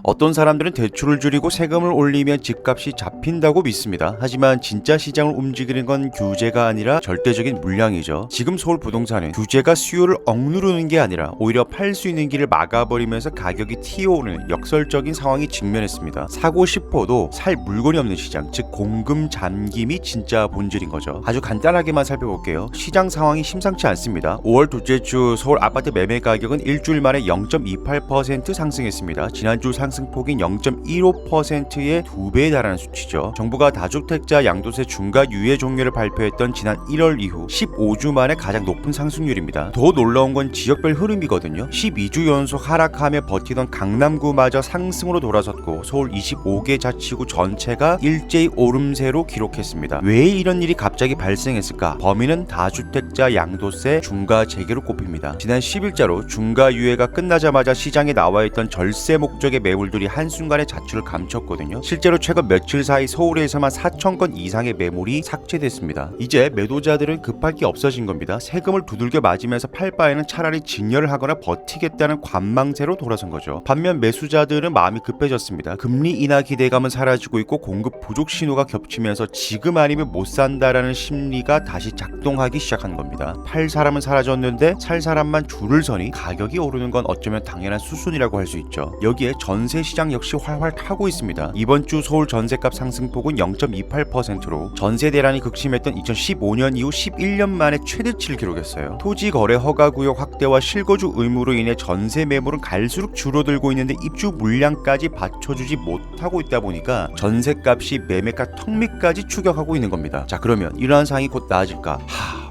어떤 사람들은 대출을 줄이고 세금을 올리면 집값이 잡힌다고 믿습니다. 하지만 진짜 시장을 움직이는 건 규제가 아니라 절대적인 물량이죠. 지금 서울 부동산은 규제가 수요를 억누르는 게 아니라 오히려 팔 수 있는 길을 막아버리면서 가격이 튀어오르는 역설적인 상황이 직면했습니다. 사고 싶어도 살 물건이 없는 시장, 즉 공급 잠김이 진짜 본질인 거죠. 아주 간단하게만 살펴볼게요. 시장 상황이 심상치 않습니다. 5월 둘째 주 서울 아파트 매매 가격은 일주일 만에 0.28% 상승했습니다. 지난주 상승폭인 0.15%의 2배에 달하는 수치죠. 정부가 다주택자 양도세 중과 유예 종료를 발표했던 지난 1월 이후 15주 만에 가장 높은 상승률입니다. 더 놀라운 건 지역별 흐름이거든요. 12주 연속 하락하며 버티던 강남구마저 상승으로 돌아섰고 서울 25개 자치구 전체가 일제히 오름세로 기록했습니다. 왜 이런 일이 갑자기 발생했을까? 범인은 다주택자 양도세 중과 재개로 꼽힙니다. 지난 10일자로 중과 유예가 끝나자마자 시장에 나와있던 절세 목적의 매물들이 한순간에 자취를 감췄거든요. 실제로 최근 며칠 사이 서울에서만 4,000건 이상의 매물이 삭제됐습니다. 이제 매도자들은 급할 게 없어진 겁니다. 세금을 두들겨 맞으면서 팔 바에는 차라리 직렬을 하거나 버티겠다는 관망세로 돌아선 거죠. 반면 매수자들은 마음이 급해졌습니다. 금리 인하 기대감은 사라지고 있고 공급 부족 신호가 겹치면서 지금 아니면 못 산다라는 심리가 다시 작동하기 시작한 겁니다. 팔 사람은 사라졌는데 살 사람만 줄을 서니 가격이 오르는 건 어쩌면 당연한 수순이라고 할 수 있죠. 여기에 전세 시장 역시 활활 타고 있습니다. 이번 주 서울 전세값 상승폭은 0.28%로 전세 대란이 극심했던 2015년 이후 11년 만에 최대치를 기록했어요. 토지 거래 허가 구역 확대와 실거주 의무로 인해 전세 매물은 갈수록 줄어들고 있는데 입주 물량까지 받쳐주지 못하고 있다 보니까 전세값이 매매가 턱 밑까지 추격하고 있는 겁니다. 자, 그러면 이러한 상황이 곧 나아질까?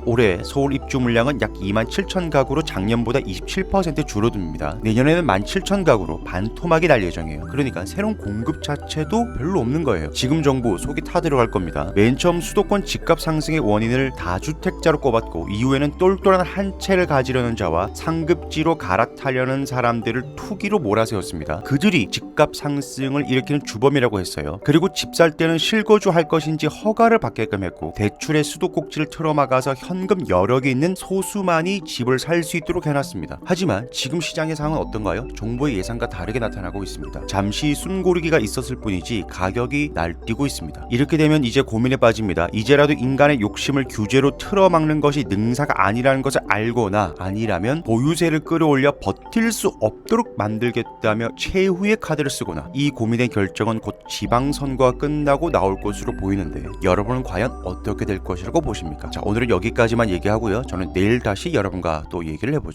올해 서울 입주 물량은 약 27,000가구로 작년보다 27% 줄어듭니다. 내년에는 17,000가구로 반토막이 날 예정이에요. 그러니까 새로운 공급 자체도 별로 없는 거예요. 지금 정부 속이 타들어갈 겁니다. 맨 처음 수도권 집값 상승의 원인을 다주택자로 꼽았고 이후에는 똘똘한 한 채를 가지려는 자와 상급지로 갈아타려는 사람들을 투기로 몰아세웠습니다. 그들이 집값 상승을 일으키는 주범이라고 했어요. 그리고 집 살 때는 실거주 할 것인지 허가를 받게끔 했고 대출의 수도꼭지를 틀어막아서 현금 여력이 있는 소수만이 집을 살 수 있도록 해놨습니다. 하지만 지금 시장의 상황은 어떤가요? 정부의 예상과 다르게 나타나고 있습니다. 잠시 숨고르기가 있었을 뿐이지 가격이 날뛰고 있습니다. 이렇게 되면 이제 고민에 빠집니다. 이제라도 인간의 욕심을 규제로 틀어막는 것이 능사가 아니라는 것을 알거나 아니라면 보유세를 끌어올려 버틸 수 없도록 만들겠다며 최후의 카드를 쓰거나 이 고민의 결정은 곧 지방선거가 끝나고 나올 것으로 보이는데요. 여러분은 과연 어떻게 될 것이라고 보십니까? 자, 오늘은 여기까지만 얘기하고요. 저는 내일 다시 여러분과 또 얘기를 해보죠.